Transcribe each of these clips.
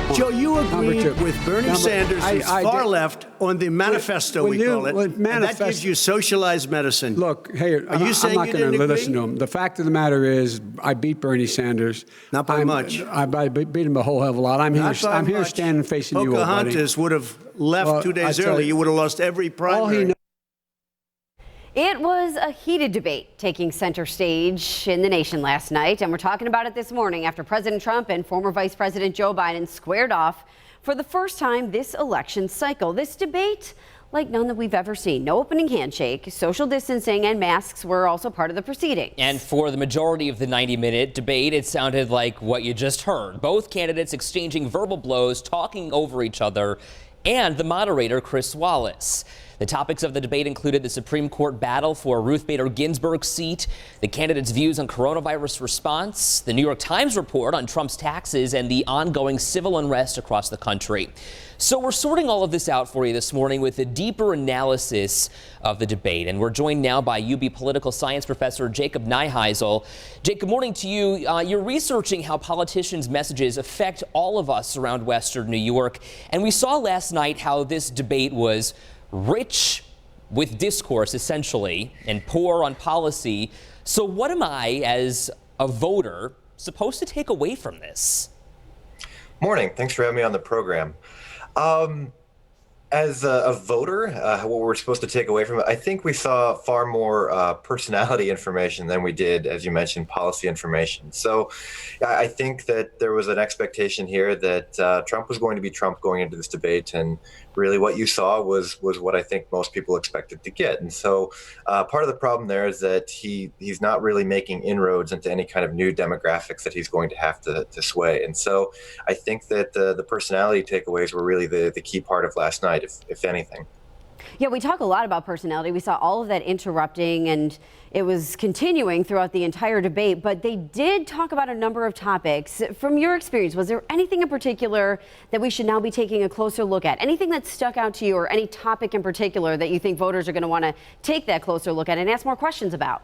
one. Joe, you agreed Number two. with Bernie Sanders, who's far left, on the manifesto, we call it, and that gives you socialized medicine. Look, hey, Are you saying I'm not you going didn't to agree? listen to him. The fact of the matter is, I beat Bernie Sanders. Not by much. I beat him a whole hell of a lot. I'm here standing facing you, old buddy. Pocahontas would have left 2 days early. You would have lost every primary. It was a heated debate taking center stage in the nation last night, and we're talking about it this morning after President Trump and former Vice President Joe Biden squared off for the first time this election cycle. This debate, like none that we've ever seen. No opening handshake, social distancing, and masks were also part of the proceedings. And for the majority of the 90-minute debate, it sounded like what you just heard. Both candidates exchanging verbal blows, talking over each other, and the moderator, Chris Wallace. The topics of the debate included the Supreme Court battle for Ruth Bader Ginsburg's seat, the candidates' views on coronavirus response, the New York Times report on Trump's taxes, and the ongoing civil unrest across the country. So we're sorting all of this out for you this morning with a deeper analysis of the debate. And we're joined now by UB political science professor Jacob Neiheisel. Jake, good morning to you. You're researching how politicians' messages affect all of us around Western New York. And we saw last night how this debate was rich with discourse, essentially, and poor on policy. So what am I, as a voter, supposed to take away from this? Morning. Thanks for having me on the program. As a voter, what we're supposed to take away from it, I think we saw far more personality information than we did, as you mentioned, policy information. So I think that there was an expectation here that Trump was going to be Trump going into this debate. And really what you saw was what I think most people expected to get. And so part of the problem there is that he's not really making inroads into any kind of new demographics that he's going to have to sway. And so I think that the personality takeaways were really the key part of last night, if anything. Yeah, we talk a lot about personality. We saw all of that interrupting, and it was continuing throughout the entire debate. But they did talk about a number of topics. From your experience, was there anything in particular that we should now be taking a closer look at? Anything that stuck out to you, or any topic in particular that you think voters are going to want to take that closer look at and ask more questions about?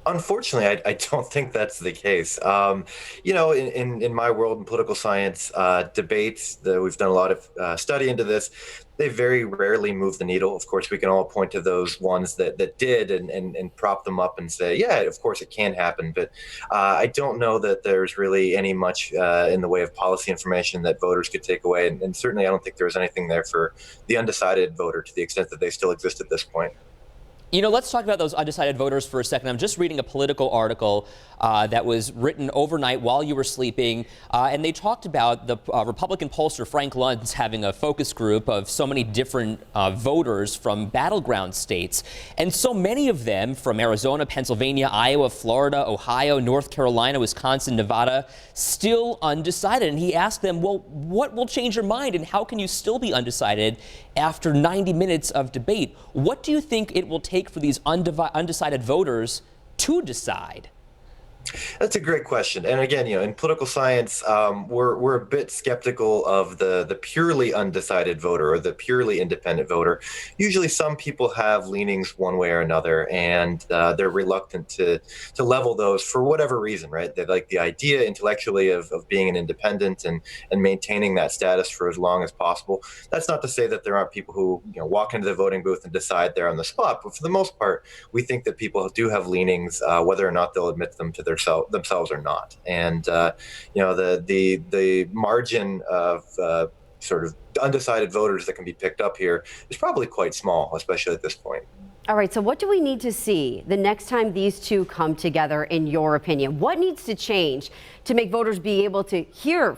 Unfortunately, I don't think that's the case. In my world in political science, debates, we've done a lot of study into this. They very rarely move the needle. Of course, we can all point to those ones that did and prop them up and say, yeah, of course it can happen. But I don't know that there's really any much in the way of policy information that voters could take away. And certainly I don't think there was anything there for the undecided voter to the extent that they still exist at this point. You know, let's talk about those undecided voters for a second. I'm just reading a political article that was written overnight while you were sleeping, and they talked about the Republican pollster Frank Luntz having a focus group of so many different voters from battleground states, and so many of them from Arizona, Pennsylvania, Iowa, Florida, Ohio, North Carolina, Wisconsin, Nevada, still undecided. And he asked them, well, what will change your mind, and how can you still be undecided after 90 minutes of debate? What do you think it will take for these undecided voters to decide? That's a great question. And again, in political science, we're a bit skeptical of the purely undecided voter or the purely independent voter. Usually some people have leanings one way or another, and they're reluctant to level those for whatever reason, right? They like the idea intellectually of being an independent and maintaining that status for as long as possible. That's not to say that there aren't people who walk into the voting booth and decide there on the spot, but for the most part, we think that people do have leanings, whether or not they'll admit them to themselves or not. And the margin of sort of undecided voters that can be picked up here is probably quite small, especially at this point. All right, so what do we need to see the next time these two come together, in your opinion? What needs to change to make voters be able to hear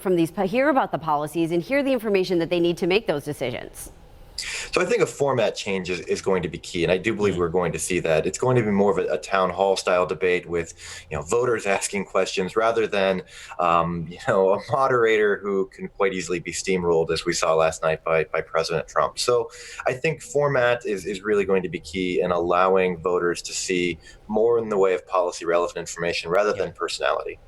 about the policies and hear the information that they need to make those decisions? So I think a format change is going to be key, and I do believe we're going to see that. It's going to be more of a town hall style debate with, voters asking questions rather than, a moderator who can quite easily be steamrolled, as we saw last night by President Trump. So I think format is really going to be key in allowing voters to see more in the way of policy relevant information rather than personality.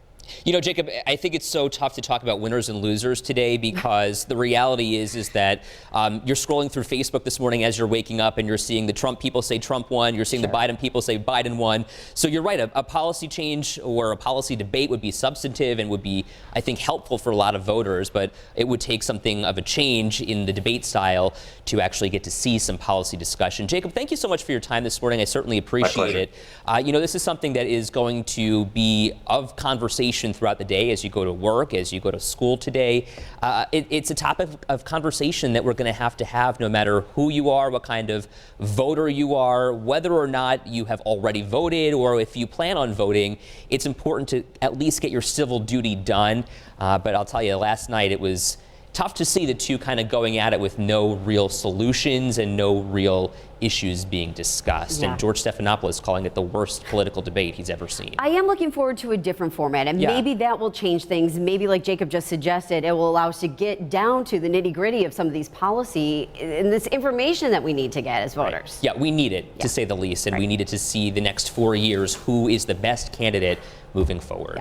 You know, Jacob, I think it's so tough to talk about winners and losers today because the reality is that you're scrolling through Facebook this morning as you're waking up and you're seeing the Trump people say Trump won. You're seeing the Biden people say Biden won. So you're right. A policy change or a policy debate would be substantive and would be, I think, helpful for a lot of voters. But it would take something of a change in the debate style to actually get to see some policy discussion. Jacob, thank you so much for your time this morning. I certainly appreciate it. You know, this is something that is going to be of conversation throughout the day as you go to work, as you go to school today. It's a topic of conversation that we're going to have no matter who you are, what kind of voter you are, whether or not you have already voted or if you plan on voting. It's important to at least get your civil duty done. But I'll tell you, last night it was tough to see the two kind of going at it with no real solutions and no real issues being discussed. And George Stephanopoulos calling it the worst political debate he's ever seen. I am looking forward to a different format, and maybe that will change things. Maybe, like Jacob just suggested, it will allow us to get down to the nitty-gritty of some of these policy and this information that we need to get as voters. Yeah, we need it, to say the least, and we needed to see the next 4 years who is the best candidate moving forward.